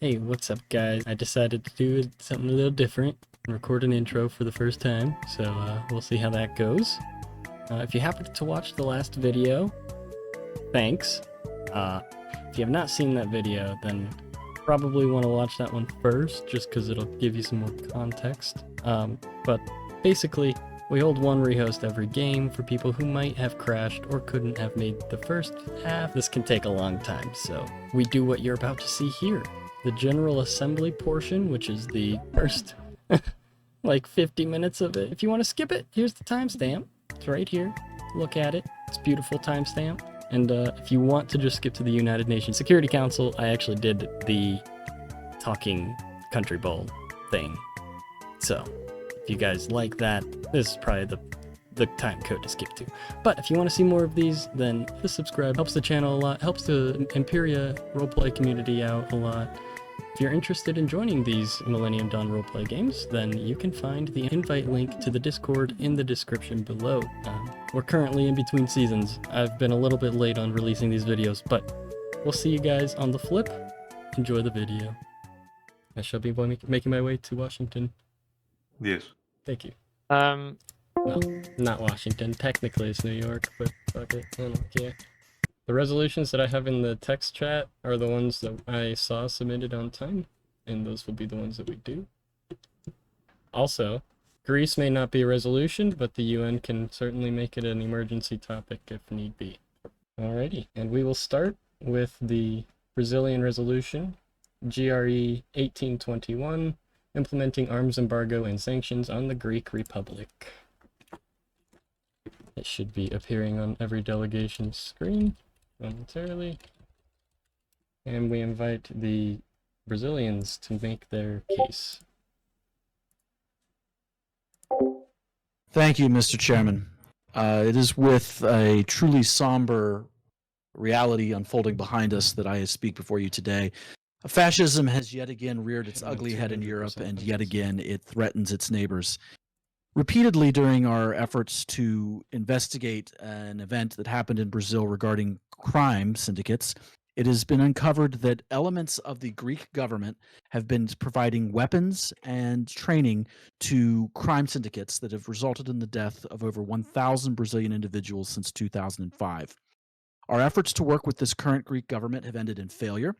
Hey, what's up guys? I decided to do something a little different, record an intro for the first time, so we'll see how that goes. If you happened to watch the last video, thanks. If you have not seen that video, then probably want to watch that one first, just because it'll give you some more context. But basically, we hold one rehost every game for people who might have crashed or couldn't have made the first half. This can take a long time, so we do what you're about to see here. The General Assembly portion, which is the first like 50 minutes of it. If you want to skip it, here's the timestamp. It's right here. Look at it. It's a beautiful timestamp. And if you want to just skip to the United Nations Security Council, I actually did the talking country bowl thing. So if you guys like that, this is probably the time code to skip to. But if you want to see more of these, then just subscribe. Helps the channel a lot, helps the Imperia roleplay community out a lot. If you're interested in joining these Millennium Dawn Roleplay games, then you can find the invite link to the Discord in the description below. We're currently in between seasons. I've been a little bit late on releasing these videos, but we'll see you guys on the flip. Enjoy the video. I shall be making my way to Washington. Yes. Thank you. Um, Well, not Washington. Technically it's New York, but fuck it. I don't care. The resolutions that I have in the text chat are the ones that I saw submitted on time, and those will be the ones that we do. Also, Greece may not be a resolution, but the UN can certainly make it an emergency topic if need be. Alrighty, and we will start with the Brazilian resolution, GRE 1821, implementing arms embargo and sanctions on the Greek Republic. It should be appearing on every delegation's screen momentarily. And we invite the Brazilians to make their case. Thank you, Mr. Chairman. It is with a truly somber reality unfolding behind us that I speak before you today. Fascism has yet again reared its ugly head in Europe, and yet again it threatens its neighbors. Repeatedly during our efforts to investigate an event that happened in Brazil regarding crime syndicates, it has been uncovered that elements of the Greek government have been providing weapons and training to crime syndicates that have resulted in the death of over 1,000 Brazilian individuals since 2005. Our efforts to work with this current Greek government have ended in failure.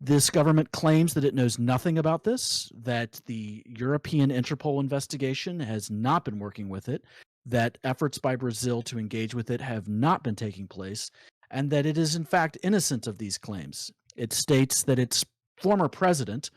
This government claims that it knows nothing about this, that the European Interpol investigation has not been working with it, that efforts by Brazil to engage with it have not been taking place, and that it is in fact innocent of these claims. It states that its former president,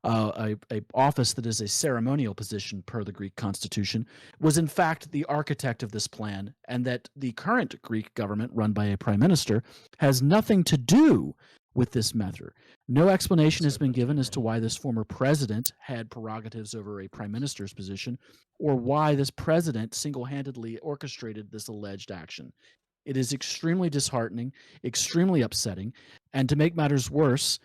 a office that is a ceremonial position per the Greek constitution, was in fact the architect of this plan, and that the current Greek government, run by a prime minister, has nothing to do with this matter. No explanation has been given as to why this former president had prerogatives over a prime minister's position, or why this president single-handedly orchestrated this alleged action. It is extremely disheartening, extremely upsetting, and to make matters worse,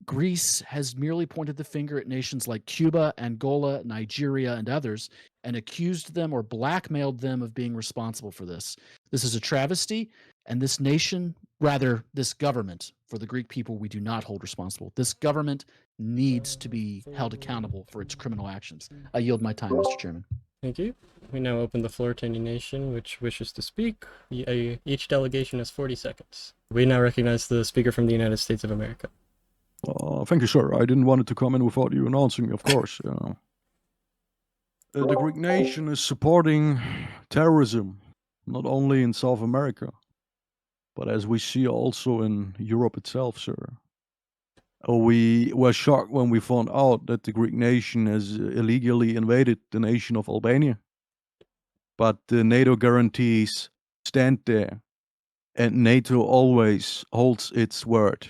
Greece has merely pointed the finger at nations like Cuba, Angola, Nigeria, and others, and accused them or blackmailed them of being responsible for this. This is a travesty, and this nation, rather this government, for the Greek people we do not hold responsible. This government needs to be held accountable for its criminal actions. I yield my time, Mr. Chairman. Thank you. We now open the floor to any nation which wishes to speak. Each delegation has 40 seconds. We now recognize the speaker from the United States of America. Thank you, sir. I didn't want it to come in without you announcing me, of course. The Greek nation is supporting terrorism, not only in South America, but as we see also in Europe itself, sir. We were shocked when we found out that the Greek nation has illegally invaded the nation of Albania. But the NATO guarantees stand there, and NATO always holds its word.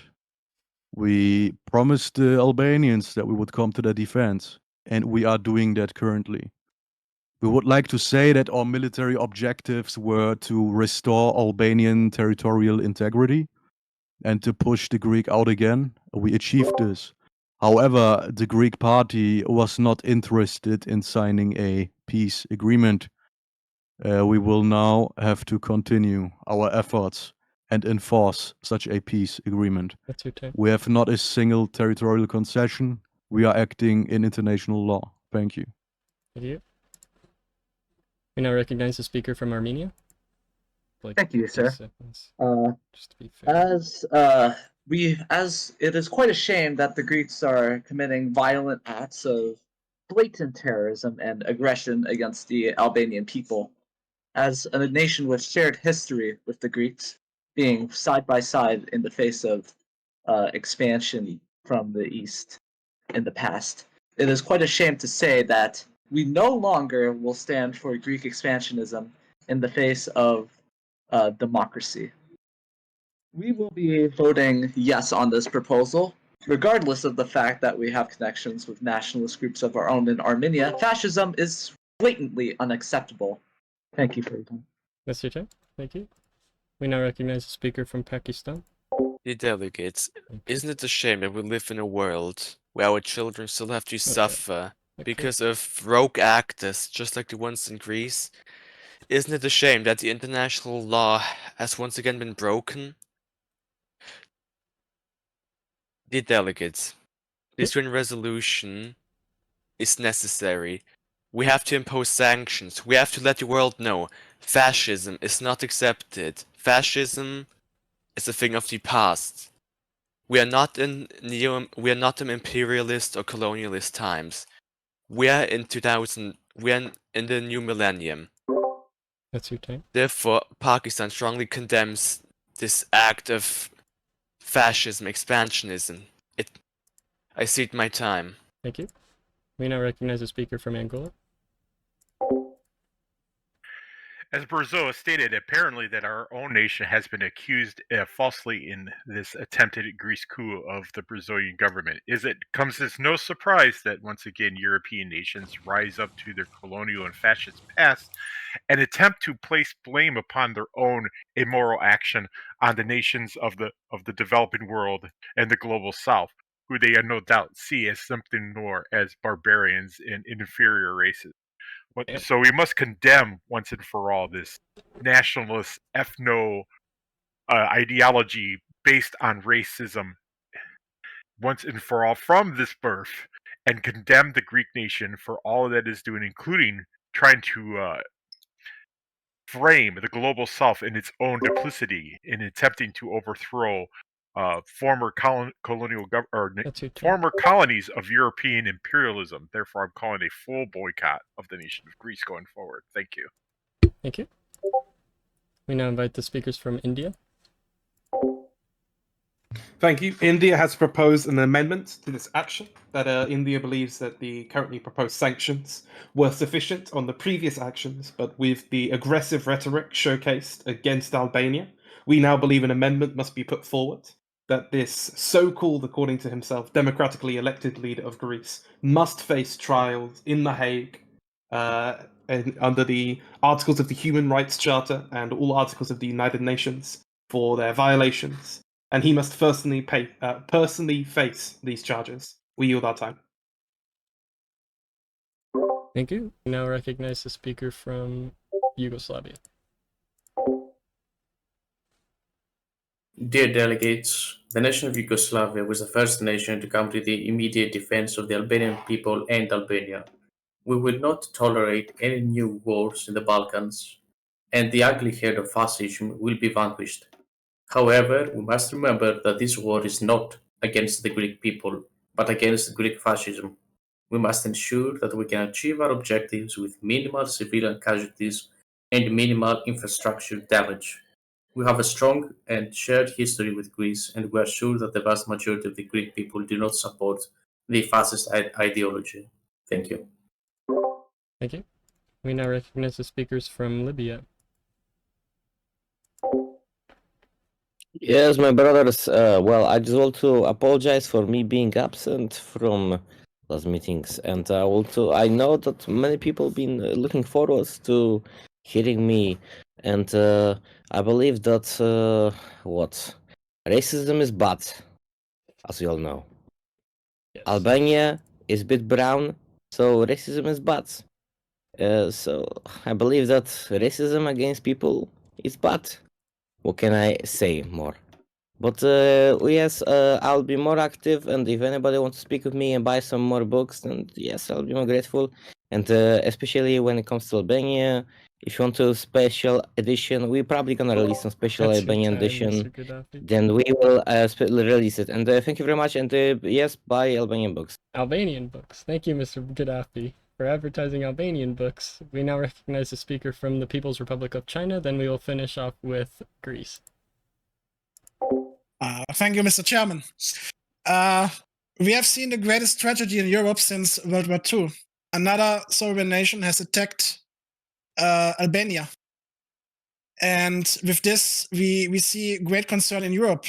We promised the Albanians that we would come to their defense, and we are doing that currently. We would like to say that our military objectives were to restore Albanian territorial integrity and to push the Greek out again. We achieved this. However, the Greek party was not interested in signing a peace agreement. We will now have to continue our efforts and enforce such a peace agreement. That's your turn. We have not a single territorial concession. We are acting in international law. Thank you. Thank you. We now recognize the speaker from Armenia. Like Thank you, 50 sir. seconds, Uh, just to be fair. as it is quite a shame that the Greeks are committing violent acts of blatant terrorism and aggression against the Albanian people. As a nation with shared history with the Greeks, being side by side in the face of expansion from the east in the past, it is quite a shame to say that we no longer will stand for Greek expansionism in the face of democracy. We will be voting yes on this proposal, regardless of the fact that we have connections with nationalist groups of our own in Armenia. Fascism is blatantly unacceptable. Thank you for your time. That's your turn. Thank you. We now recognize the speaker from Pakistan. The delegates, Thank you. isn't it a shame that we live in a world where our children still have to suffer Okay. because of rogue actors, just like the ones in Greece? Isn't it a shame that the international law has once again been broken? The delegates, this UN resolution is necessary. We have to impose sanctions. We have to let the world know fascism is not accepted. Fascism is a thing of the past. We are not in imperialist or colonialist times. We are in the new millennium. That's your turn. Therefore, Pakistan strongly condemns this act of fascism, expansionism. I cede my time. Thank you. We now recognize the speaker from Angola. As Brazil stated, apparently that our own nation has been accused falsely in this attempted Greece coup of the Brazilian government. Comes as no surprise that once again European nations rise up to their colonial and fascist past and attempt to place blame upon their own immoral action on the nations of the developing world and the global South, who they no doubt see as something more as barbarians and inferior races. So we must condemn once and for all this nationalist ethno ideology based on racism once and for all from this birth, and condemn the Greek nation for all that it is doing, including trying to frame the global South in its own duplicity in attempting to overthrow former former colonies of European imperialism. Therefore, I'm calling a full boycott of the nation of Greece going forward. Thank you. Thank you. We now invite the speakers from India. Thank you. India has proposed an amendment to this action that India believes that the currently proposed sanctions were sufficient on the previous actions, but with the aggressive rhetoric showcased against Albania, we now believe an amendment must be put forward that this so-called, according to himself, democratically elected leader of Greece must face trials in The Hague under the Articles of the Human Rights Charter and all articles of the United Nations for their violations. And he must personally face these charges. We yield our time. Thank you. We now recognize the speaker from Yugoslavia. Dear delegates, the nation of Yugoslavia was the first nation to come to the immediate defense of the Albanian people and Albania. We will not tolerate any new wars in the Balkans, and the ugly head of fascism will be vanquished. However, we must remember that this war is not against the Greek people, but against Greek fascism. We must ensure that we can achieve our objectives with minimal civilian casualties and minimal infrastructure damage. We have a strong and shared history with Greece, and we are sure that the vast majority of the Greek people do not support the fascist ideology. Thank you. Thank you. We now recognize the speakers from Libya. Yes, my brothers. Well, I just want to apologize for me being absent from those meetings, and I know that many people been looking forward to hearing me, and I believe that racism is bad, as you all know. Yes. Albania is a bit brown, so racism is bad. So I believe that racism against people is bad. what can I say more? But yes, I'll be more active, and if anybody wants to speak with me and buy some more books, then yes, I'll be more grateful. And especially when it comes to Albania, if you want a special edition, we're probably gonna release some special That's your Albanian time, edition. Mr. Gaddafi. Then we will release it. And thank you very much. And yes, buy Albanian books. Albanian books. Thank you, Mr. Gaddafi, for advertising Albanian books. We now recognize the speaker from the People's Republic of China. Then we will finish off with Greece. Thank you, Mr. Chairman. We have seen the greatest tragedy in Europe since World War II. Another sovereign nation has attacked Albania. And with this, we see great concern in Europe.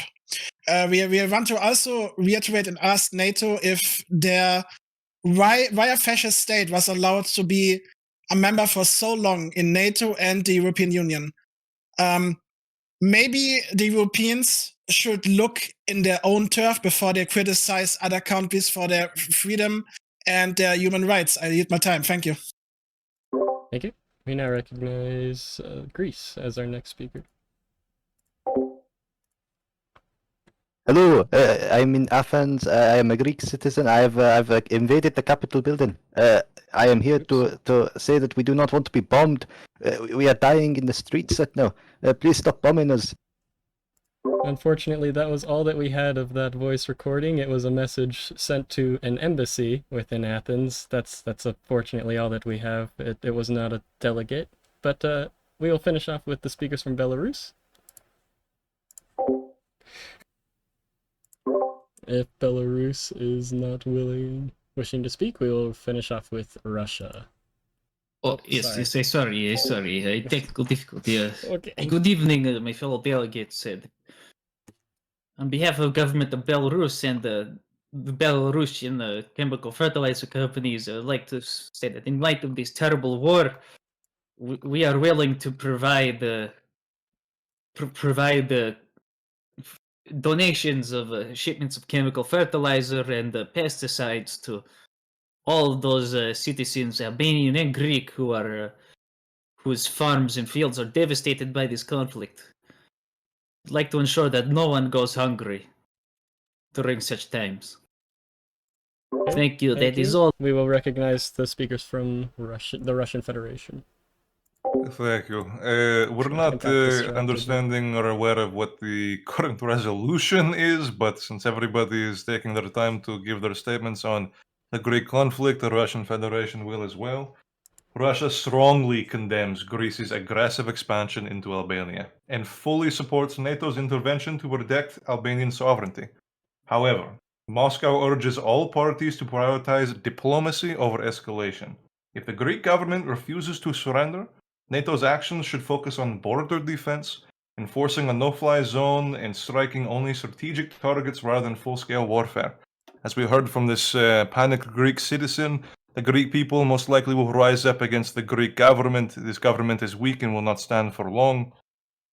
We want to also reiterate and ask NATO if why a fascist state was allowed to be a member for so long in NATO and the European Union. Maybe the Europeans should look in their own turf before they criticize other countries for their freedom and their human rights. I yield my time. Thank you. Thank you. We now recognize Greece as our next speaker. Hello, I'm in Athens. I am a Greek citizen. I've invaded the Capitol building. I am here to say that we do not want to be bombed. We are dying in the streets right now. Please stop bombing us. Unfortunately, that was all that we had of that voice recording. It was a message sent to an embassy within Athens. That's unfortunately all that we have. It was not a delegate. But we will finish off with the speakers from Belarus. If Belarus is not wishing to speak, we will finish off with Russia. Oh, yes, sorry. Technical difficulty. Okay. Good evening, my fellow delegates. On behalf of the government of Belarus and the Belarusian chemical fertilizer companies, I'd like to say that in light of this terrible war, we are willing to provide donations of shipments of chemical fertilizer and pesticides to all of those citizens, Albanian and Greek, whose farms and fields are devastated by this conflict. I'd like to ensure that no one goes hungry during such times. Okay, Thank you. thank That is all. We will recognize the speakers from the Russian Federation. Thank you. We're not understanding or aware of what the current resolution is, but since everybody is taking their time to give their statements on the Greek conflict, the Russian Federation will as well. Russia strongly condemns Greece's aggressive expansion into Albania and fully supports NATO's intervention to protect Albanian sovereignty. However, Moscow urges all parties to prioritize diplomacy over escalation. If the Greek government refuses to surrender, NATO's actions should focus on border defense, enforcing a no-fly zone, and striking only strategic targets rather than full-scale warfare. As we heard from this panicked Greek citizen, the Greek people most likely will rise up against the Greek government. This government is weak and will not stand for long.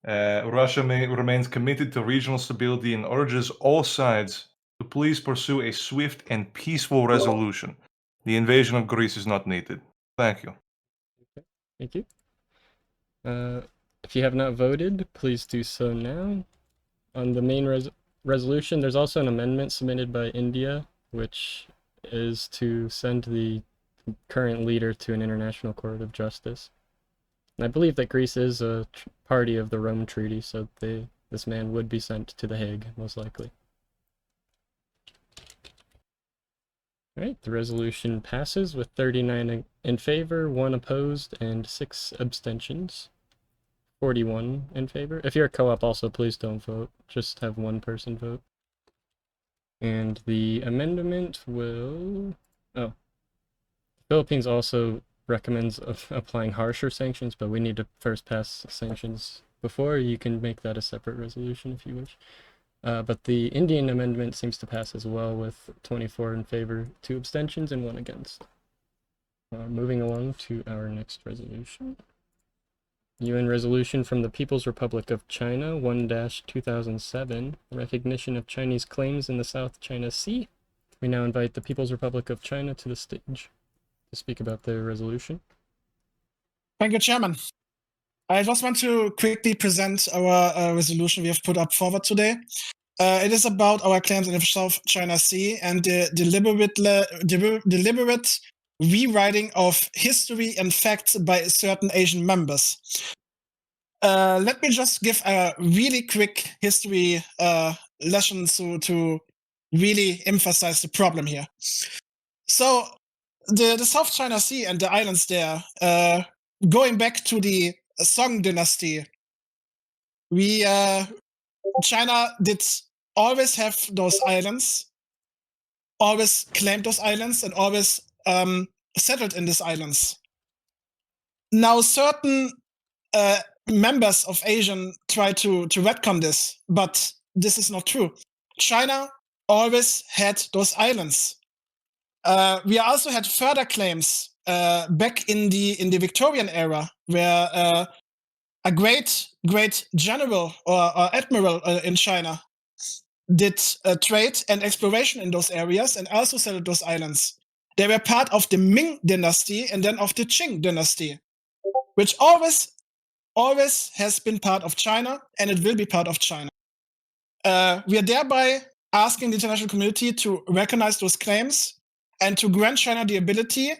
Russia remains committed to regional stability and urges all sides to please pursue a swift and peaceful resolution. The invasion of Greece is not needed. Thank you. Thank you. If you have not voted, please do so now. On the main resolution, there's also an amendment submitted by India, which is to send the current leader to an international court of justice. And I believe that Greece is a party of the Rome Treaty, so this man would be sent to The Hague, most likely. Alright, the resolution passes with 39 in favor, 1 opposed, and 6 abstentions. 41 in favor. If you're a co-op also, please don't vote. Just have one person vote. And the amendment will... Oh. The Philippines also recommends applying harsher sanctions, but we need to first pass sanctions before. You can make that a separate resolution if you wish. But the Indian amendment seems to pass as well with 24 in favor, 2 abstentions, and 1 against. Moving along to our next resolution. UN resolution from the People's Republic of China 1-2007, recognition of Chinese claims in the South China Sea. We now invite the People's Republic of China to the stage to speak about their resolution. Thank you, Chairman. I just want to quickly present our resolution we have put up forward today. It is about our claims in the South China Sea and the deliberate rewriting of history and facts by certain Asian members. Let me just give a really quick history lesson to really emphasize the problem here. So, the South China Sea and the islands there, going back to the Song dynasty, China did always have those islands, always claimed those islands, and always settled in these islands. Now, certain members of Asian try to retcon this, but this is not true. China always had those islands. We also had further claims back in the Victorian era, where a great general or admiral in China did trade and exploration in those areas and also settled those islands. They were part of the Ming dynasty and then of the Qing dynasty, which always has been part of China, and it will be part of China. We are thereby asking the international community to recognize those claims and to grant China the ability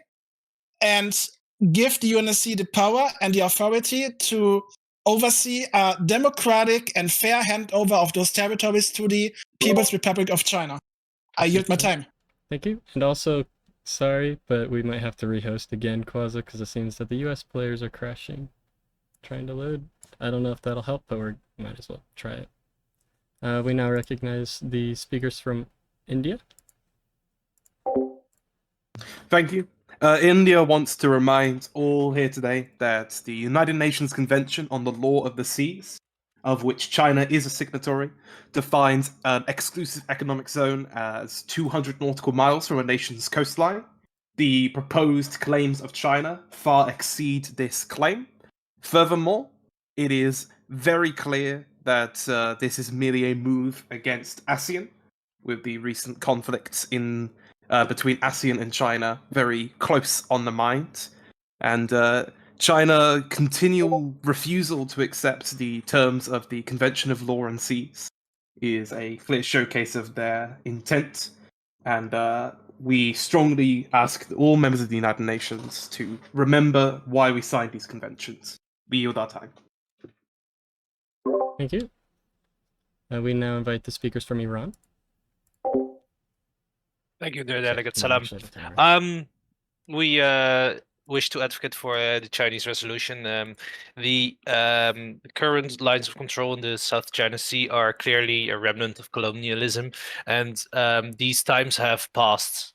and give the UNSC the power and the authority to oversee a democratic and fair handover of those territories to the People's Republic of China. I yield my time. Thank you. And also, sorry, but we might have to rehost again, Quaza, because it seems that the US players are crashing, trying to load. I don't know if that'll help, but we might as well try it. We now recognize the speakers from India. Thank you. India wants to remind all here today that the United Nations Convention on the Law of the Seas, of which China is a signatory, defines an exclusive economic zone as 200 nautical miles from a nation's coastline. The proposed claims of China far exceed this claim. Furthermore, it is very clear that this is merely a move against ASEAN, with the recent conflicts in between ASEAN and China very close on the mind. And China continual refusal to accept the terms of the Convention of Law and Seas is a clear showcase of their intent. And we strongly ask all members of the United Nations to remember why we signed these conventions. We yield our time. Thank you. We now invite the speakers from Iran. Thank you, dear delegate Salam. Actually, the We wish to advocate for the Chinese resolution. The current lines of control in the South China Sea are clearly a remnant of colonialism, and these times have passed.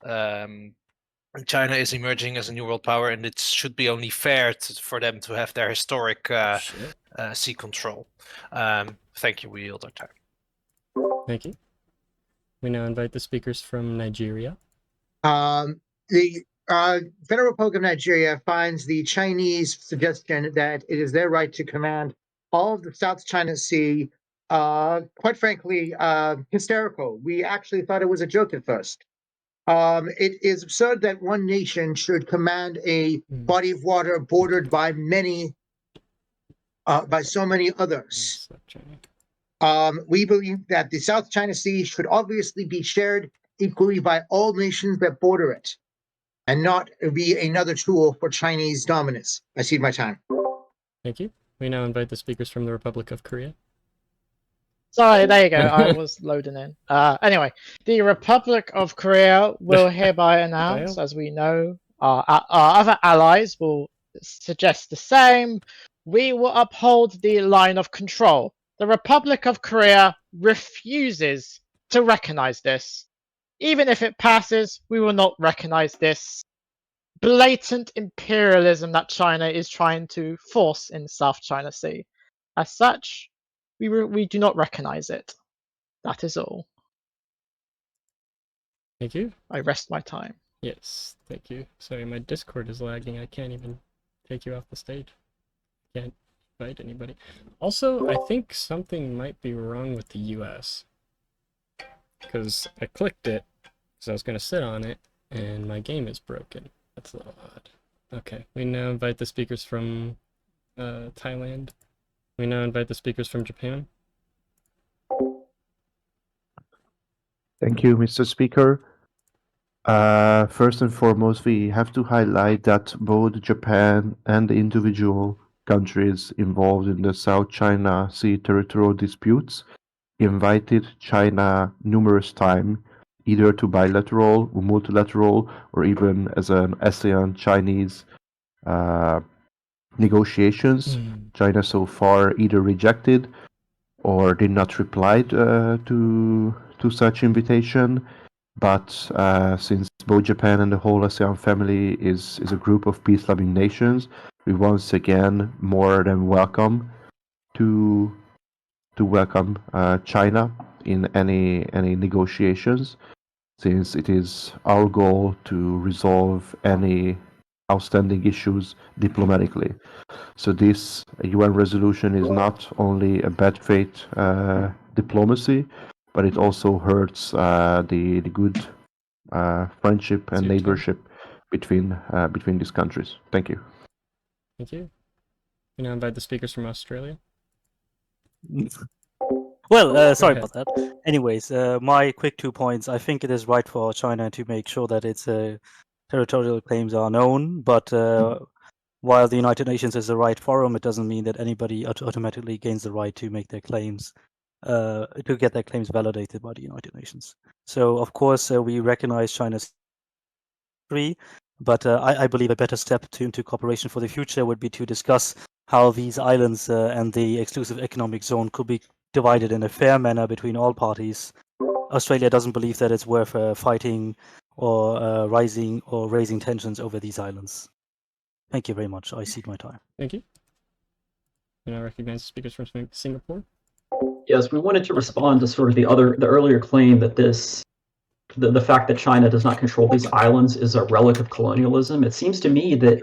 China is emerging as a new world power, and it should be only fair for them to have their historic sea control. Thank you. We yield our time. Thank you. We now invite the speakers from Nigeria. The Federal Republic of Nigeria finds the Chinese suggestion that it is their right to command all of the South China Sea, quite frankly, hysterical. We actually thought it was a joke at first. It is absurd that one nation should command a body of water bordered by by so many others. We believe that the South China Sea should obviously be shared equally by all nations that border it, and not be another tool for Chinese dominance. I cede my time. Thank you. We now invite the speakers from the Republic of Korea. Sorry, there you go. I was loading in. Anyway, the Republic of Korea will hereby announce, as we know, our other allies will suggest the same. We will uphold the line of control. The Republic of Korea refuses to recognize this. Even if it passes, we will not recognize this blatant imperialism that China is trying to force in the South China Sea. As such, we do not recognize it. That is all. Thank you. I rest my time. Yes, thank you. Sorry, my Discord is lagging. I can't even take you off the stage. Can't invite anybody. Also, I think something might be wrong with the US. Because I clicked it, because I was going to sit on it, and my game is broken. That's a little odd. Okay, we now invite the speakers from Thailand. We now invite the speakers from Japan. Thank you, Mr. Speaker. First and foremost, we have to highlight that both Japan and the individual countries involved in the South China Sea territorial disputes invited China numerous times, either to bilateral or multilateral, or even as an ASEAN-Chinese negotiations. China so far either rejected or did not reply to such invitation. But since both Japan and the whole ASEAN family is a group of peace-loving nations, we once again more than welcome to welcome China in any negotiations, since it is our goal to resolve any outstanding issues diplomatically. So this UN resolution is not only a bad faith diplomacy, but it also hurts the good friendship and neighborship between these countries. Thank you. Thank you. We now invite the speakers from Australia. Well, sorry ahead. about that. Anyways, my quick 2 points. I think it is right for China to make sure that its territorial claims are known, but while the United Nations is the right forum, it doesn't mean that anybody automatically gains the right to make their claims, to get their claims validated by the United Nations. So, of course, we recognize China's history, but I believe a better step into cooperation for the future would be to discuss how these islands and the exclusive economic zone could be divided in a fair manner between all parties. Australia doesn't believe that it's worth fighting or raising tensions over these islands. Thank you very much. I cede my time. Thank you. We now recognize the speakers from Singapore. Yes, we wanted to respond to sort of the earlier claim that the fact that China does not control these islands is a relic of colonialism. It seems to me that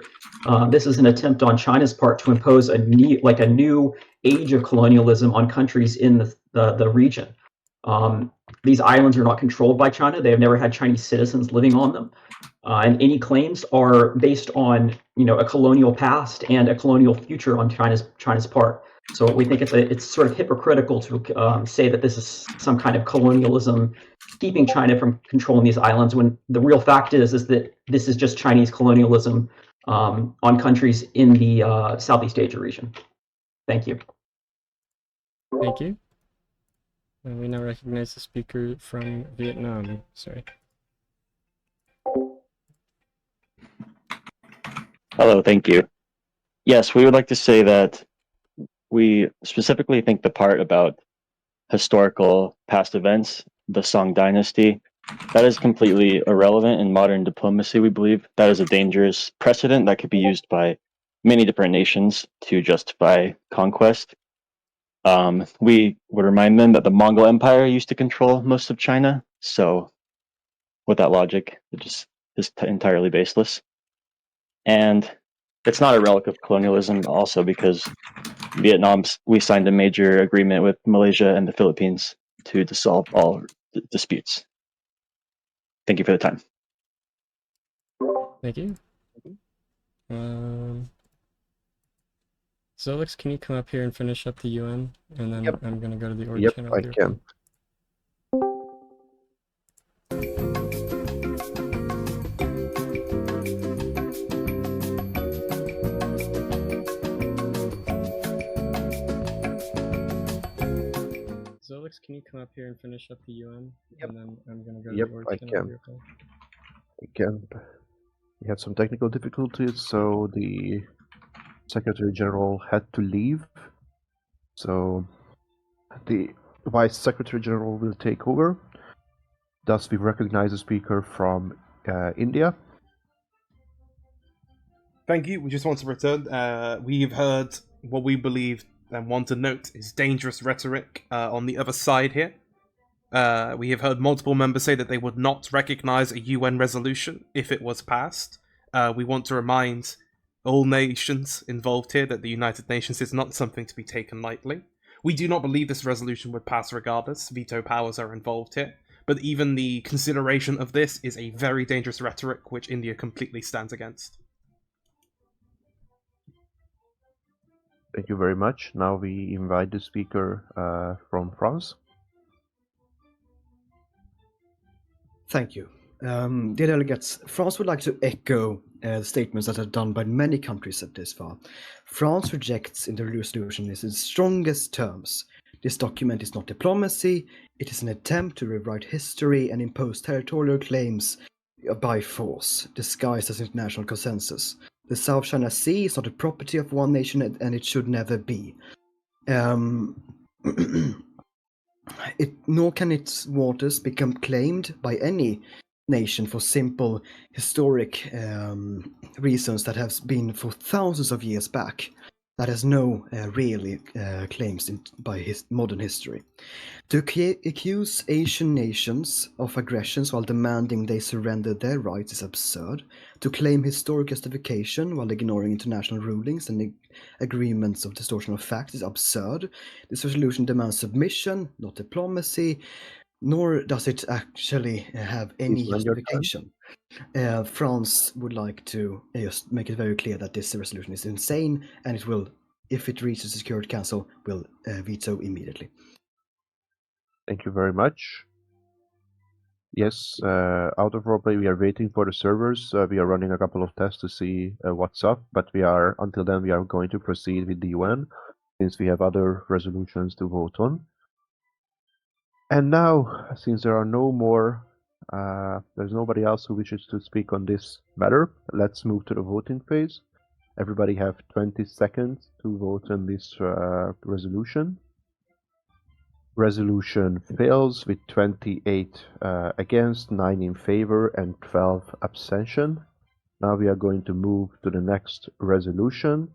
this is an attempt on China's part to impose a new age of colonialism on countries in the region. These islands are not controlled by China. They have never had Chinese citizens living on them. And any claims are based on a colonial past and a colonial future on China's part. So we think it's sort of hypocritical to say that this is some kind of colonialism keeping China from controlling these islands, when the real fact is that this is just Chinese colonialism on countries in the Southeast Asia region. Thank you. Thank you. And we now recognize the speaker from Vietnam. Sorry. Hello, thank you. Yes, we would like to say that we specifically think the part about historical past events, the Song Dynasty, that is completely irrelevant in modern diplomacy, we believe. That is a dangerous precedent that could be used by many different nations to justify conquest. We would remind them that the Mongol Empire used to control most of China, so with that logic, it just is entirely baseless. And it's not a relic of colonialism also because we signed a major agreement with Malaysia and the Philippines to solve all disputes. Thank you for the time. Thank you. Zolix, can you come up here and finish up the UN? And then I'm going to go to the org channel. I can. Zolix, can you come up here and finish up the UN? Yep. And then I'm going to go to Yep, the org I channel. can. I can. We had some technical difficulties, so the Secretary General had to leave. So the Vice Secretary General will take over. Thus, we recognize a speaker from India. Thank you. We just want to return. We've heard what we believe and want to note is dangerous rhetoric on the other side here. We have heard multiple members say that they would not recognize a UN resolution if it was passed. We want to remind all nations involved here that the United Nations is not something to be taken lightly. We do not believe this resolution would pass regardless. Veto powers are involved here. But even the consideration of this is a very dangerous rhetoric which India completely stands against. Thank you very much. Now we invite the speaker from France. Thank you. Dear delegates, France would like to echo the statements that are done by many countries at this far. France rejects in the resolution in its strongest terms. This document is not diplomacy, it is an attempt to rewrite history and impose territorial claims by force, disguised as international consensus. The South China Sea is not a property of one nation and it should never be. Nor can its waters become claimed by any nation for simple historic reasons that have been for thousands of years back. That has no really claims by modern history. To accuse Asian nations of aggressions while demanding they surrender their rights is absurd. To claim historic justification while ignoring international rulings and agreements of distortion of facts is absurd. This resolution demands submission, not diplomacy, nor does it actually have any justification. France would like to just make it very clear that this resolution is insane, and it will, if it reaches the Security Council, will veto immediately. Thank you very much. Yes, out of roleplay, we are waiting for the servers. We are running a couple of tests to see what's up, but until then we are going to proceed with the UN, since we have other resolutions to vote on. And now, since there are no more, there's nobody else who wishes to speak on this matter, let's move to the voting phase. Everybody have 20 seconds to vote on this resolution. Resolution fails with 28 against, 9 in favor, and 12 abstention. Now we are going to move to the next resolution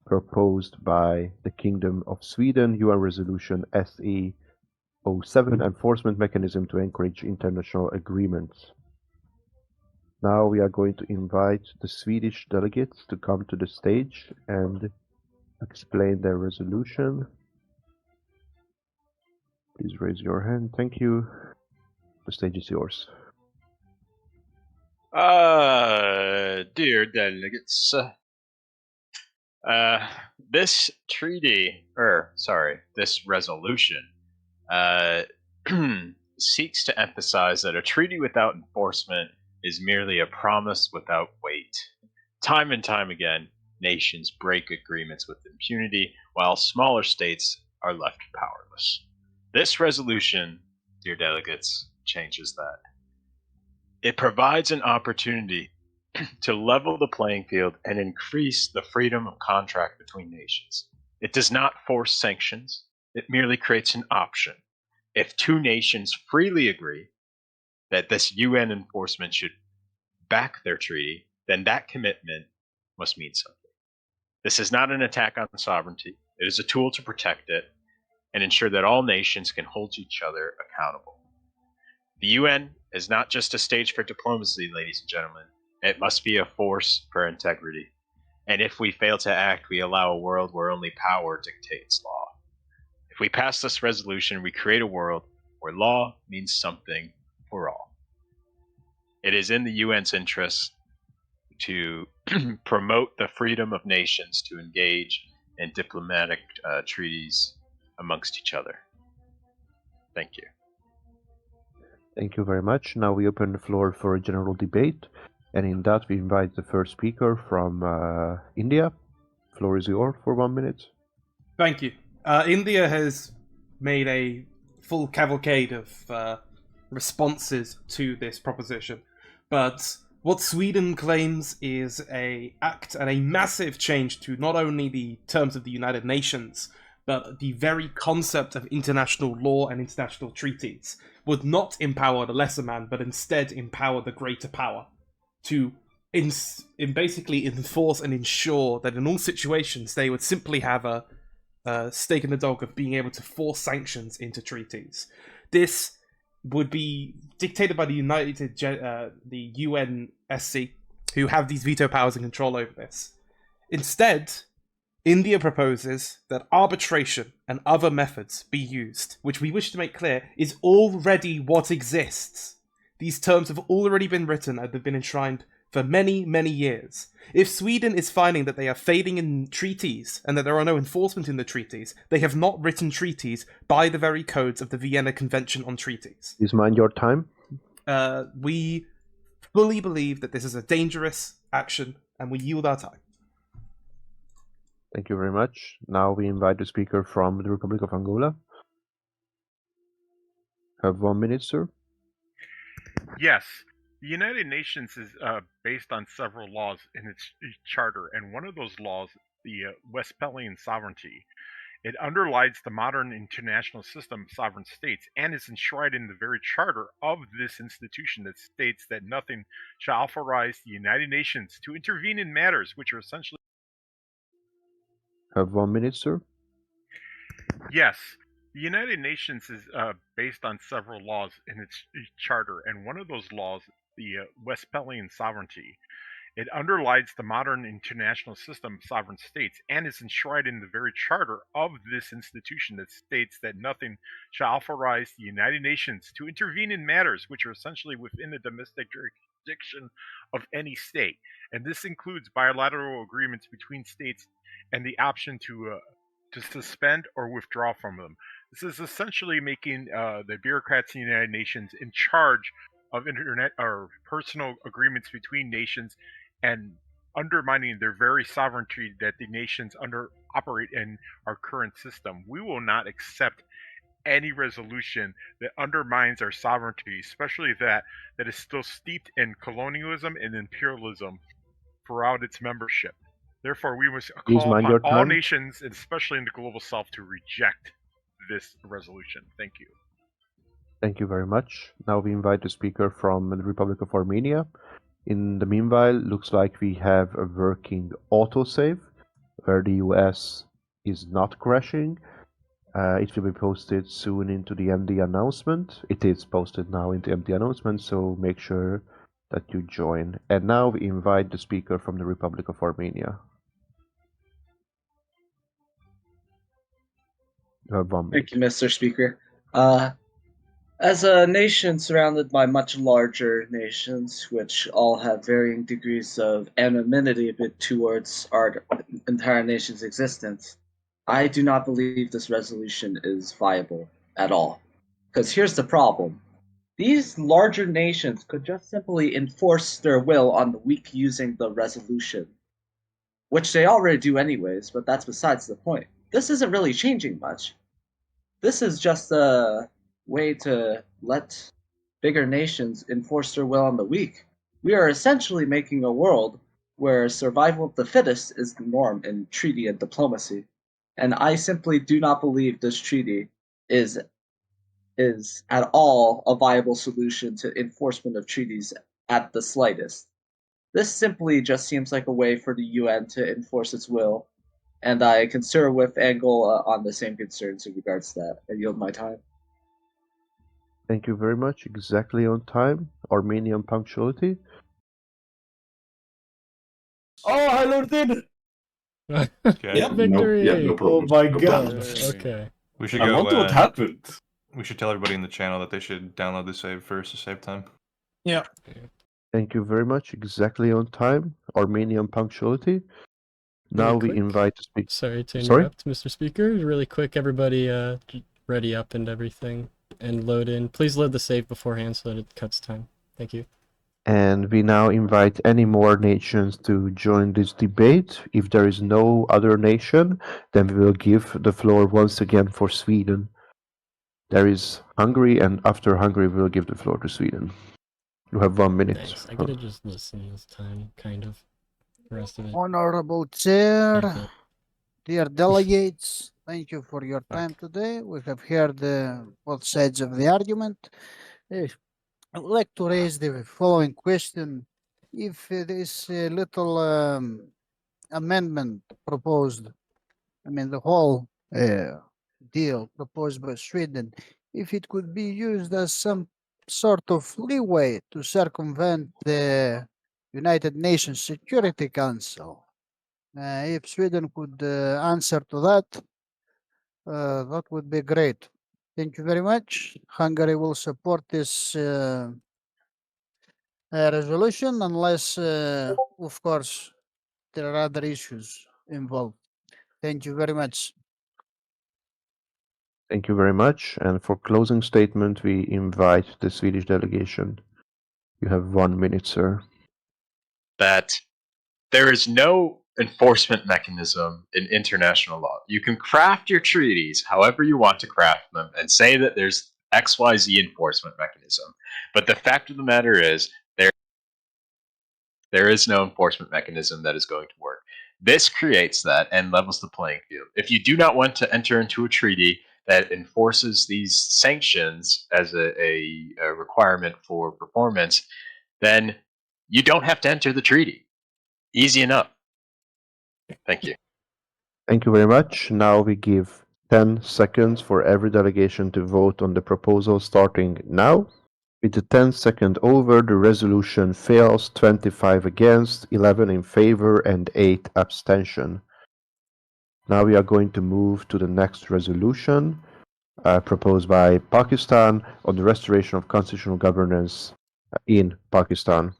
proposed by the Kingdom of Sweden, UN Resolution SE 07, Enforcement Mechanism to Encourage International Agreements. Now we are going to invite the Swedish delegates to come to the stage and explain their resolution. Please raise your hand. Thank you. The stage is yours. Dear delegates, this this resolution seeks to emphasize that a treaty without enforcement is merely a promise without weight. Time and time again, nations break agreements with impunity, while smaller states are left powerless. This resolution, dear delegates, changes that. It provides an opportunity to level the playing field and increase the freedom of contract between nations. It does not force sanctions, it merely creates an option. If two nations freely agree that this UN enforcement should back their treaty, then that commitment must mean something. This is not an attack on sovereignty, it is a tool to protect it and ensure that all nations can hold each other accountable. The UN is not just a stage for diplomacy, ladies and gentlemen. It must be a force for integrity. And if we fail to act, we allow a world where only power dictates law. If we pass this resolution, we create a world where law means something for all. It is in the UN's interest to promote the freedom of nations to engage in diplomatic treaties amongst each other. Thank you. Thank you very much. Now we open the floor for a general debate, and in that we invite the first speaker from India. The floor is yours for 1 minute. Thank you. India has made a full cavalcade of responses to this proposition, but what Sweden claims is an act and a massive change to not only the terms of the United Nations, but the very concept of international law and international treaties would not empower the lesser man, but instead empower the greater power to basically enforce and ensure that in all situations they would simply have a stake in the dog of being able to force sanctions into treaties. This would be dictated by the the UNSC, who have these veto powers and control over this. Instead, India proposes that arbitration and other methods be used, which we wish to make clear is already what exists. These terms have already been written and have been enshrined for many, many years. If Sweden is finding that they are failing in treaties and that there are no enforcement in the treaties, they have not written treaties by the very codes of the Vienna Convention on Treaties. Please mind your time. We fully believe that this is a dangerous action, and we yield our time. Thank you very much. Now we invite the speaker from the Republic of Angola. Have 1 minute, sir. Yes, the United Nations is based on several laws in its charter, and one of those laws, the Westphalian sovereignty, it underlies the modern international system of sovereign states and is enshrined in the very charter of this institution that states that nothing shall authorize the United Nations to intervene in matters which are essentially. Have 1 minute, sir. Yes, the United Nations is based on several laws in its charter, and one of those laws, the Westphalian sovereignty, it underlies the modern international system of sovereign states and is enshrined in the very charter of this institution that states that nothing shall authorize the United Nations to intervene in matters which are essentially within the domestic jurisdiction of any state. And this includes bilateral agreements between states and the option to suspend or withdraw from them. This is essentially making the bureaucrats in the United Nations in charge of internet or personal agreements between nations and undermining their very sovereignty that the nations operate in our current system. We will not accept any resolution that undermines our sovereignty, especially that is still steeped in colonialism and imperialism throughout its membership. Therefore, we must call upon all nations, and especially in the global south, to reject this resolution. Thank you. Thank you very much. Now we invite the speaker from the Republic of Armenia. In the meanwhile, looks like we have a working autosave where the US is not crashing. It will be posted soon into the MD announcement. It is posted now into MD announcement, so make sure that you join. And now we invite the speaker from the Republic of Armenia. You have 1 minute. Thank you, Mr. Speaker. As a nation surrounded by much larger nations, which all have varying degrees of anonymity towards our entire nation's existence, I do not believe this resolution is viable at all. Because here's the problem. These larger nations could just simply enforce their will on the weak using the resolution, which they already do anyways, but that's besides the point. This isn't really changing much. This is just a way to let bigger nations enforce their will on the weak. We are essentially making a world where survival of the fittest is the norm in treaty and diplomacy. And I simply do not believe this treaty is at all a viable solution to enforcement of treaties at the slightest. This simply just seems like a way for the UN to enforce its will, and I concur with Angola on the same concerns in regards to that. I yield my time. Thank you very much. Exactly on time. Armenian punctuality. Oh, I loaded in! Okay. Yeah, victory! No problem. Oh my No god. problem. Okay. We should I go. wonder what happened. We should tell everybody in the channel that they should download the save first to save time. Yeah. Thank you very much. Exactly on time. Armenian punctuality. Now we quick. invite to speak. Sorry to interrupt, Mr. Speaker. Really quick, everybody ready up and everything and load in. Please load the save beforehand so that it cuts time. Thank you. And we now invite any more nations to join this debate. If there is no other nation, then we will give the floor once again for Sweden. There is Hungary, and after Hungary, we will give the floor to Sweden. You have 1 minute. Thanks. I could have just listened this time, kind of. The rest of it. Honorable Chair, Thank you. dear delegates, thank you for your time today. We have heard both sides of the argument. I would like to raise the following question. If this little amendment proposed, I mean the whole deal proposed by Sweden, if it could be used as some sort of leeway to circumvent the United Nations Security Council, if Sweden could answer to that, that would be great. Thank you very much. Hungary will support this resolution, unless, of course, there are other issues involved. Thank you very much. Thank you very much. And for closing statement, we invite the Swedish delegation. You have 1 minute, sir. That there is no enforcement mechanism in international law. You can craft your treaties however you want to craft them and say that there's XYZ enforcement mechanism. But the fact of the matter is, there is no enforcement mechanism that is going to work. This creates that and levels the playing field. If you do not want to enter into a treaty that enforces these sanctions as a requirement for performance, then you don't have to enter the treaty. Easy enough. Thank you. Thank you very much. Now we give 10 seconds for every delegation to vote on the proposal starting now. With the 10-second over, the resolution fails. 25 against, 11 in favor, and 8 abstention. Now we are going to move to the next resolution proposed by Pakistan on the restoration of constitutional governance in Pakistan.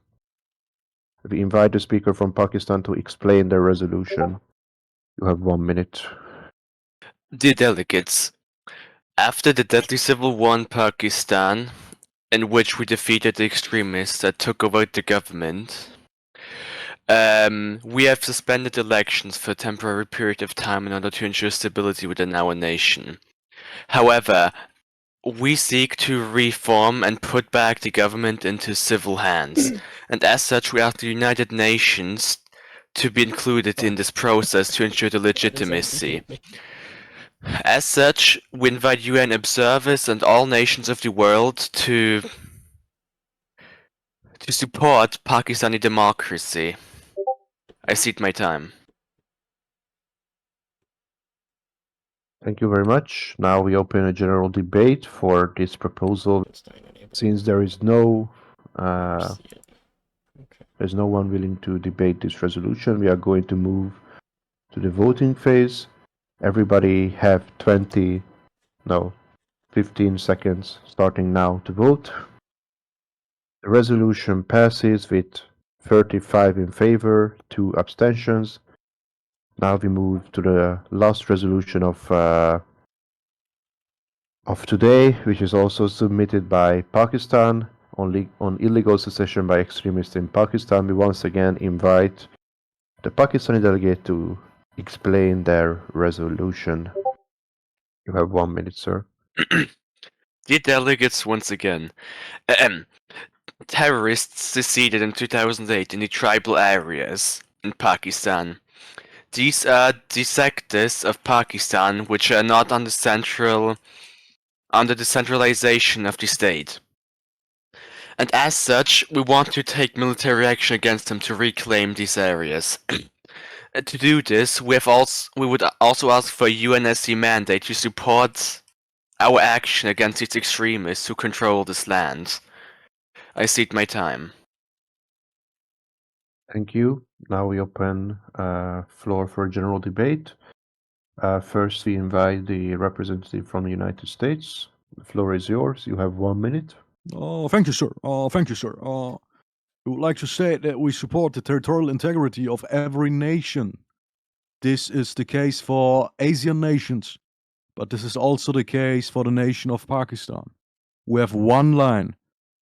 We invite the speaker from Pakistan to explain the resolution. You have 1 minute. Dear delegates, after the deadly civil war in Pakistan, in which we defeated the extremists that took over the government, we have suspended elections for a temporary period of time in order to ensure stability within our nation. However, we seek to reform and put back the government into civil hands, and as such we ask the United Nations to be included in this process to ensure the legitimacy. As such, we invite UN observers and all nations of the world to support Pakistani democracy. I cede my time. Thank you very much. Now we open a general debate for this proposal. Since there is there's no one willing to debate this resolution, we are going to move to the voting phase. Everybody have 15 seconds starting now to vote. The resolution passes with 35 in favor, 2 abstentions. Now we move to the last resolution of today, which is also submitted by Pakistan on illegal secession by extremists in Pakistan. We once again invite the Pakistani delegate to explain their resolution. You have 1 minute, sir. Dear delegates, once again, terrorists seceded in 2008 in the tribal areas in Pakistan. These are the sectors of Pakistan which are not under the centralization of the state. And as such, we want to take military action against them to reclaim these areas. To do this, we would also ask for a UNSC mandate to support our action against these extremists who control this land. I cede my time. Thank you. Now we open floor for a general debate. First, we invite the representative from the United States. The floor is yours. You have 1 minute. Thank you, sir. Thank you, sir. I would like to say that we support the territorial integrity of every nation. This is the case for Asian nations, but this is also the case for the nation of Pakistan. We have one line,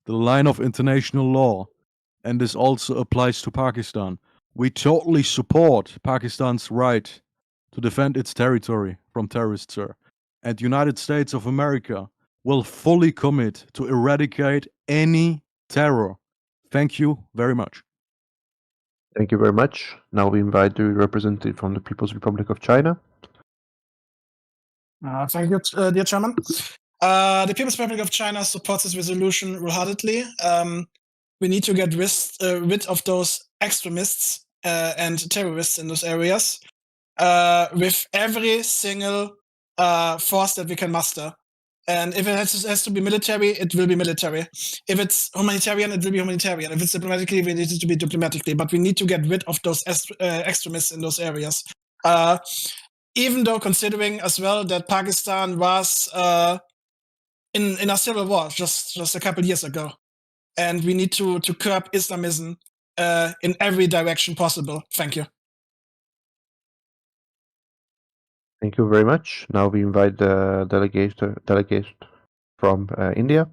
the line of international law, and this also applies to Pakistan. We totally support Pakistan's right to defend its territory from terrorists, sir. And the United States of America will fully commit to eradicate any terror. Thank you very much. Thank you very much. Now we invite the representative from the People's Republic of China. Thank you, dear Chairman. The People's Republic of China supports this resolution wholeheartedly. We need to get rid of those extremists and terrorists in those areas with every single force that we can muster. And if it has to be military, it will be military. If it's humanitarian, it will be humanitarian. If it's diplomatically, we need it to be diplomatically. But we need to get rid of those extremists in those areas. Even though considering as well that Pakistan was in a civil war just a couple years ago. and we need to curb Islamism in every direction possible. Thank you. Thank you very much. Now we invite the delegate from India.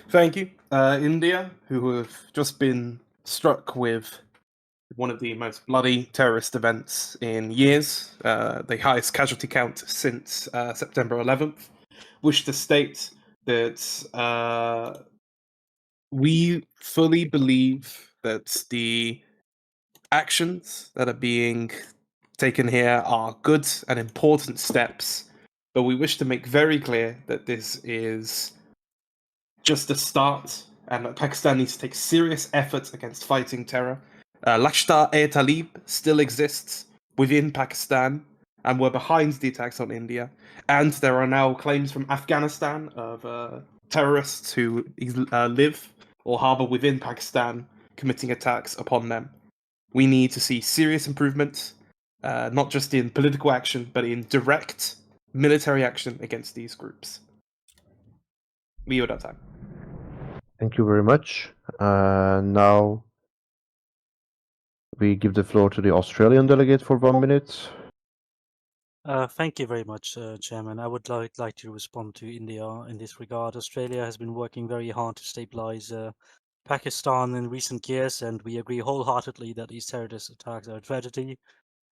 Thank you. India, who have just been struck with one of the most bloody terrorist events in years, the highest casualty count since September 11th, wish to state that we fully believe that the actions that are being taken here are good and important steps, but we wish to make very clear that this is just a start and that Pakistan needs to take serious efforts against fighting terror. Lashkar-e-Talib still exists within Pakistan and were behind the attacks on India, and there are now claims from Afghanistan of terrorists who live or harbor within Pakistan committing attacks upon them. We need to see serious improvements, not just in political action, but in direct military action against these groups. We are that time. Thank you very much. Now we give the floor to the Australian delegate for 1 minute. Thank you very much, Chairman. I would like to respond to India in this regard. Australia has been working very hard to stabilize Pakistan in recent years, and we agree wholeheartedly that these terrorist attacks are a tragedy,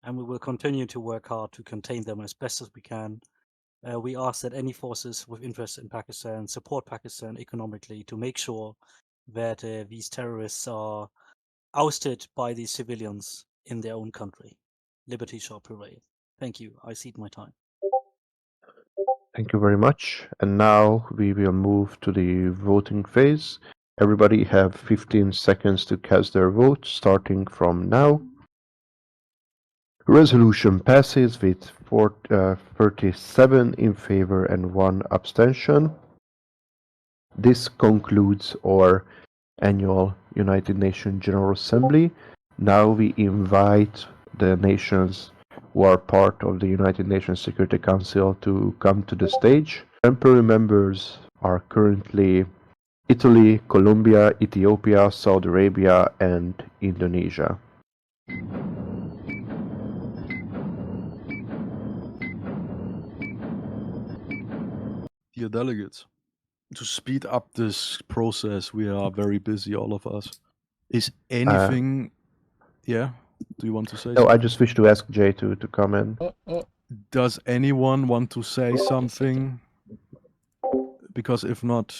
and we will continue to work hard to contain them as best as we can. We ask that any forces with interest in Pakistan support Pakistan economically to make sure that these terrorists are ousted by the civilians in their own country. Liberty shall prevail. Thank you. I cede my time. Thank you very much. And now we will move to the voting phase. Everybody have 15 seconds to cast their vote, starting from now. Resolution passes with 37 in favor and 1 abstention. This concludes our annual United Nations General Assembly. Now we invite the nations who are part of the United Nations Security Council to come to the stage. Temporary members are currently Italy, Colombia, Ethiopia, Saudi Arabia, and Indonesia. Dear delegates, to speed up this process, we are very busy, all of us. Is anything... yeah? Do you want to say No, something? I just wish to ask Jay to come in. Does anyone want to say something? Because if not,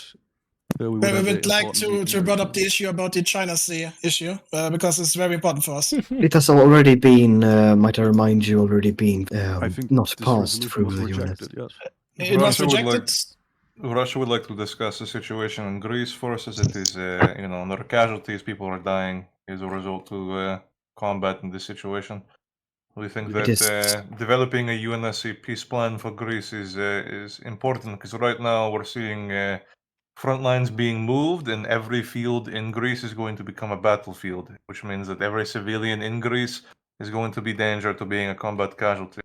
we would Well, have we an would like important to meeting bring very up the issue about the China Sea issue because it's very important for us. It has already been, might I remind you, already been I think not this passed resolution through was the rejected, unit. yes. It was rejected. Russia would like to discuss the situation in Greece first, as it is, there are casualties, people are dying as a result to combat in this situation. We think It that is. developing a UNSC peace plan for Greece is important because right now we're seeing front lines being moved, and every field in Greece is going to become a battlefield, which means that every civilian in Greece is going to be danger to being a combat casualty.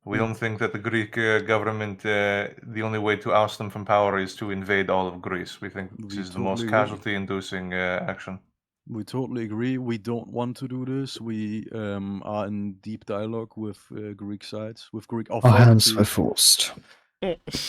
We don't think that the Greek government, the only way to oust them from power is to invade all of Greece. We think this is the most totally agree. casualty-inducing action. We totally agree. We don't want to do this. We are in deep dialogue with Greek sides, with Greek Our hands authorities. were forced.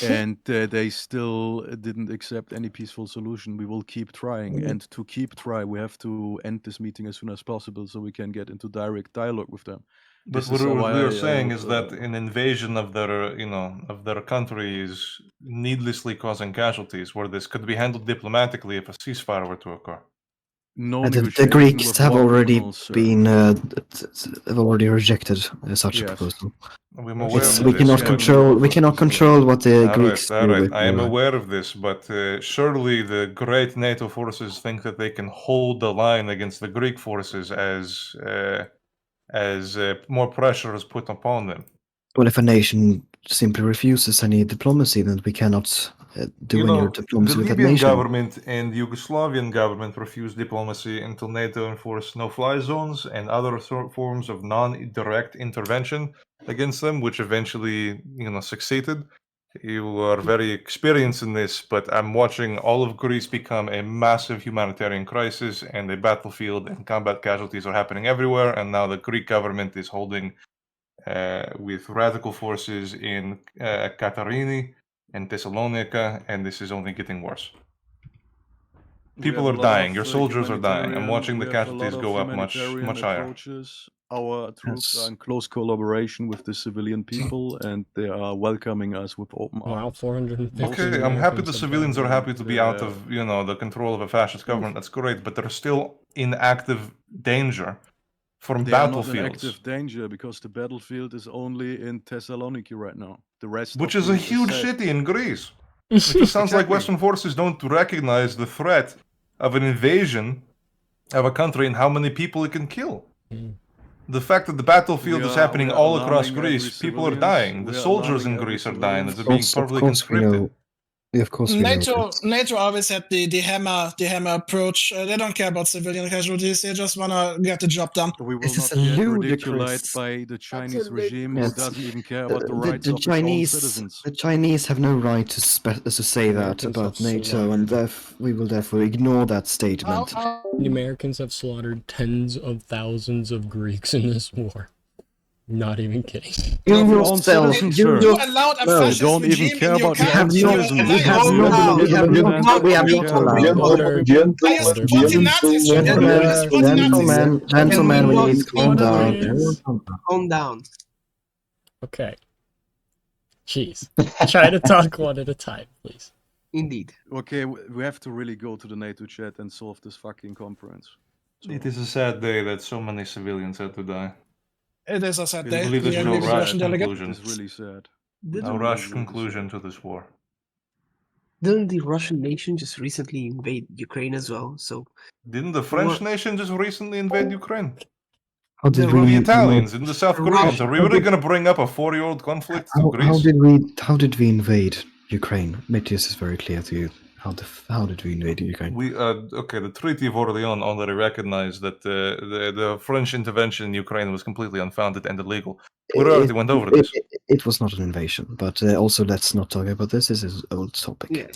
And they still didn't accept any peaceful solution. We will keep trying. And to keep trying, we have to end this meeting as soon as possible so we can get into direct dialogue with them. But This what is we why are I saying would, is that an invasion of their country is needlessly causing casualties, where this could be handled diplomatically if a ceasefire were to occur. no And the negotiation Greeks with have war already criminals, sir. been have already rejected such a Yes. proposal. I'm aware It's, of we this, cannot but- control. We cannot control what the Greeks All do right. with I am their aware of this, but surely the great NATO forces think that they can hold the line against the Greek forces as more pressure is put upon them. Well, if a nation simply refuses any diplomacy, then we cannot do any diplomacy the with that Libyan nation. government and the Yugoslavian government refused diplomacy until NATO enforced no-fly zones and other forms of non-direct intervention against them, which eventually, succeeded. You are very experienced in this, but I'm watching all of Greece become a massive humanitarian crisis, and the battlefield and combat casualties are happening everywhere. And now the Greek government is holding with radical forces in Katarini and Thessalonica, and this is only getting worse. People are dying. Your soldiers are dying. I'm watching the casualties go up much higher. Approaches. Our troops are in close collaboration with the civilian people, and they are welcoming us with open arms. Wow, 450. Okay, I'm happy the civilians are happy to be out of, the control of a fascist government. That's great, but they're still in active danger from They are not in battlefields. active danger because the battlefield is only in Thessaloniki right now. The rest, Which of is a Greece huge set. city in Greece. It just sounds like Exactly. Western forces don't recognize the threat of an invasion of a country and how many people it can kill. The fact that the battlefield is happening all across Greece, people are dying. The soldiers in Greece are dying. It's being perfectly conscripted. Of course we know. NATO always had the hammer approach. They don't care about civilian casualties. They just wanna get the job done. We will This is not get ludicrous. ridiculed by the Chinese regime who Yes. doesn't even care about the rights the of its own Chinese, citizens. the Chinese have no right to say that Americans about have NATO, and we will therefore ignore that statement. The Americans have slaughtered tens of thousands of Greeks in this war. Not even kidding. You Of your own yourself, citizens, you sir. allowed a No, fascist don't even regime care in your about your own country. citizens. we have not allowed. Gentlemen, we need to calm down. Calm down. Okay. Jeez. Try to talk one at a time, please. Indeed. Okay, we have to really go to the NATO chat and solve this fucking conference. It is a sad day that so many civilians had to die. It is a sad I day. believe We there's agree no with the rash Russian delegate. conclusion. It's really sad. No rash conclusion to this war. Didn't the Russian nation just recently invade Ukraine as well? So Didn't the French nation just recently invade Ukraine? How did The we? Italians and the South Koreans. Are we really going to bring up a 4-year-old conflict to Greece? How did we invade Ukraine? Matthias is very clear to you. How did we invade Ukraine? We okay. The Treaty of Orleans already recognized that the French intervention in Ukraine was completely unfounded and illegal. We already went over this. It was not an invasion, but also let's not talk about this. This is an old topic. yes.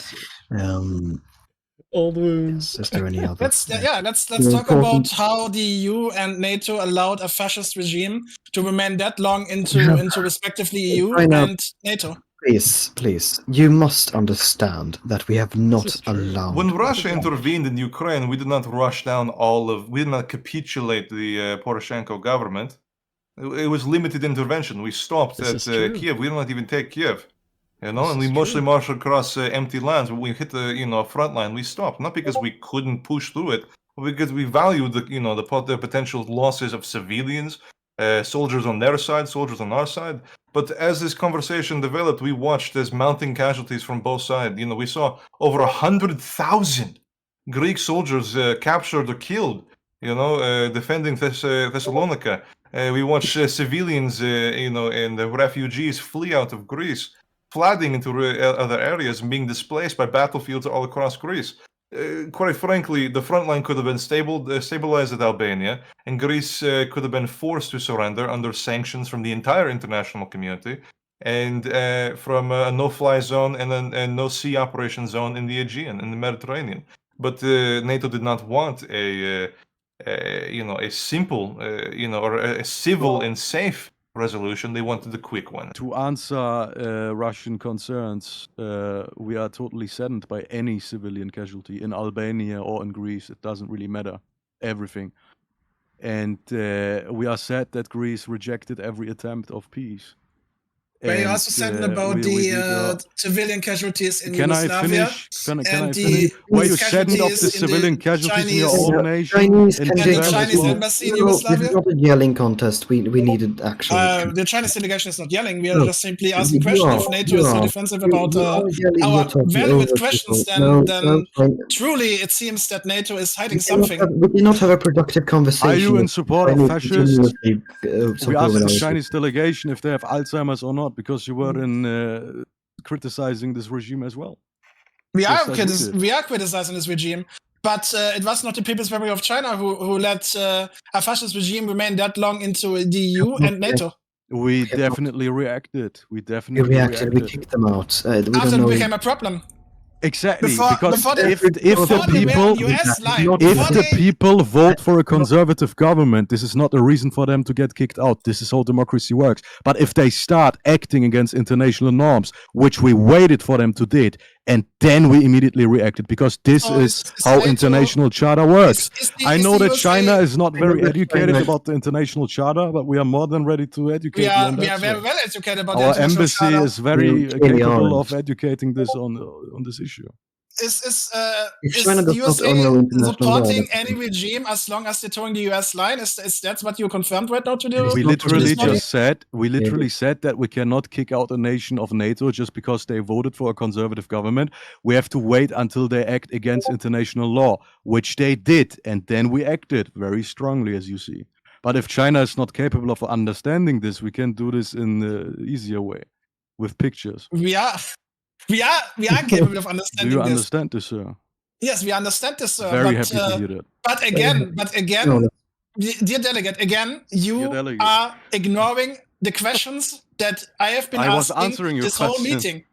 Old wounds. Is there any other? Let's more talk about important- how the EU and NATO allowed a fascist regime to remain that long into respectively EU China- and NATO. Please, you must understand that we have not allowed. When Russia intervened in Ukraine, we did not rush down we did not capitulate the Poroshenko government. It was limited intervention. We stopped This at is true. Kiev. We did not even take Kiev. And This we is mostly true. marched across empty lands. When we hit the front line, we stopped. Not because we couldn't push through it, but because we valued the potential losses of civilians, soldiers on their side, soldiers on our side. But as this conversation developed, we watched as mounting casualties from both sides. We saw over 100,000 Greek soldiers captured or killed. Defending Thessalonica. We watched civilians, and the refugees flee out of Greece, flooding into other areas and being displaced by battlefields all across Greece. Quite frankly, the front line could have been stabilized at Albania, and Greece could have been forced to surrender under sanctions from the entire international community and from a no-fly zone and a no-sea operation zone in the Aegean, in the Mediterranean. But NATO did not want a simple, or a civil and safe resolution. They wanted the quick one. To answer Russian concerns, we are totally saddened by any civilian casualty in Albania or in Greece. It doesn't really matter. Everything. And we are sad that Greece rejected every attempt of peace. But you also said about the civilian casualties in Can Yugoslavia. I finish? Can I and finish? Were you saddened of the civilian casualties in your own nation? Chinese in can Japan take as Chinese well? embassy in This Yugoslavia? is not a yelling contest. We needed action. The Chinese delegation is not yelling. We are No. just simply asking You questions. are- If NATO you is so are- defensive you- about you are yelling, our you're talking valid over questions, people. then No, truly it seems that NATO is hiding we cannot something. we cannot have a productive conversation. Are you in if support of Chinese fascists? continuously, We support asked the our- Chinese delegation if they have Alzheimer's or not, because you were in criticizing this regime as well. We are, Just as we did. we are criticizing this regime, but it was not the People's Republic of China who let a fascist regime remain that long into the EU and NATO. We definitely reacted. We We definitely reacted. We kicked them out. We don't After it know. became a problem. Exactly, Before- because before they- if the before they were people on US line, if before the they- people vote for a conservative government, this is not a reason for them to get kicked out. This is how democracy works. But if they start acting against international norms, which we waited for them to did, and then we immediately reacted, because this So is is how NATO international charter works. I is know the that USA China is not very that educated China- about the international charter, but we are more than ready to educate we you are on that. very so well educated about the our international embassy charter. is very You clearly capable aren't. of educating this on this issue. Is China the does not USA honor international law, supporting that's any regime as long as they're towing the US line? Is that what you confirmed right now to the We not literally possible. just said that we cannot kick out a nation of NATO just because they voted for a conservative government. We have to wait until they act against international law, which they did, and then we acted very strongly, as you see. But if China is not capable of understanding this, we can do this in the easier way, with pictures. We are capable of Do understanding you this. understand this, sir? Yes, we understand this, sir. Very but, happy to hear that. But again, No, dear delegate, again, you Dear delegate. are ignoring the questions that I have been I was asking answering your this whole questions. meeting.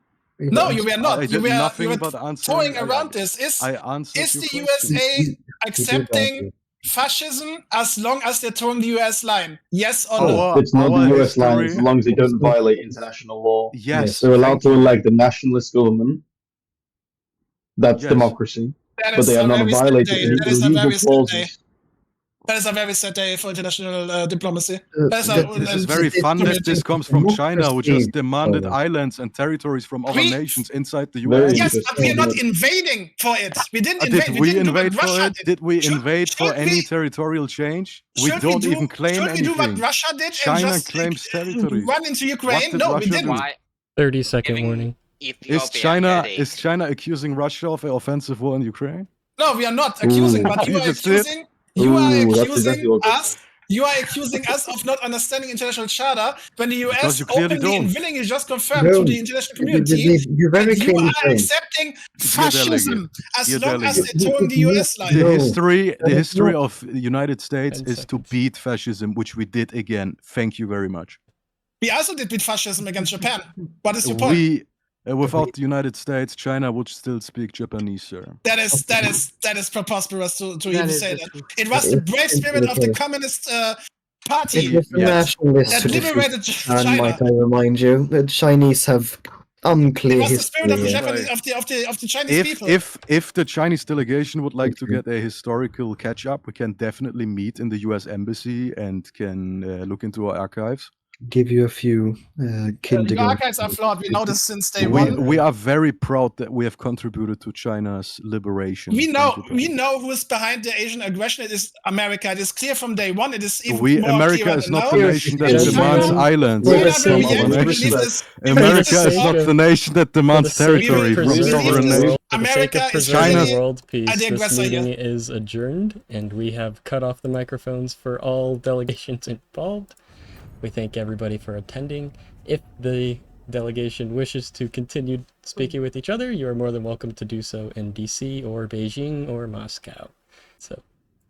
No, you were not. I You did were nothing you were but answering. throwing around this. I answered Is your the question. USA accepting fascism as long as they're towing the US line? Yes or no? It's not our the US line as history- long as they don't violate international law. Yes, They're allowed thank to you. elect a nationalist government. That's Yes. democracy. That But is they a have not very sad violated day. any That is a legal very sad day. clauses. That is a very sad day for international diplomacy. This This is very fun that this comes from China, who just demanded islands and territories from other nations inside the Very US. Yes, but we are not interesting. invading for it. We didn't Did invade. we didn't do what invade for Russia it? did. Did we Should- invade for should any we- territorial change? We Should don't do- even claim should we do what anything. Russia did and China just claims territory. run into Ukraine? did No, we Russia didn't. do? 30-second warning. Is China accusing Russia of an offensive war in Ukraine? No, we are not accusing, but you You are just did? accusing. You are Ooh, that's accusing exactly what I us. You are accusing us of not understanding international charter when the Because US you clearly openly and don't. willingly just confirmed No, to the international you community very that you clearly are don't. accepting fascism as Dear long as delegate. they're towing the US line. The No. history of the United States 10 is to seconds. beat fascism, which we did again. Thank you very much. We also did beat fascism against Japan. What is your point? We, without the United States, China would still speak Japanese, sir. That is preposterous to That even is say the that. truth. It was the brave spirit of the Okay. Communist It Party was the Yes. nationalists that who defeated liberated Japan, China. might I remind you. The Chinese have unclear It was the spirit of the history. Japanese of the Chinese people. If the Chinese delegation would like to get a historical catch up, we can definitely meet in the U.S. embassy and can look into our archives. Give you a few The kindergarten. archives are flawed. We know this since day We, one. we are very proud that we have contributed to China's liberation. We from know Japan. who is behind the Asian aggression. It is America. It is clear from day one. It is even more America clearer is than not now. the nation that And demands China- islands For the China from will sake react. other of We nations. believe this. We America believe this is is not of- the nation that demands For the sake of territory from preserving sovereign this- nations. For the sake America of is preserving really world peace, the this aggressor meeting here. is adjourned, and we have cut off the microphones for all delegations involved. We thank everybody for attending. If the delegation wishes to continue speaking with each other, you are more than welcome to do so in DC or Beijing or Moscow. So,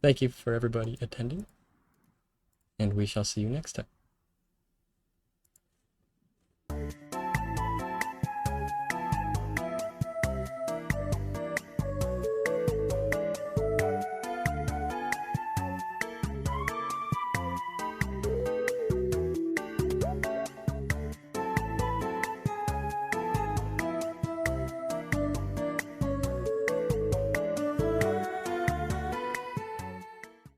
thank you for everybody attending, and we shall see you next time.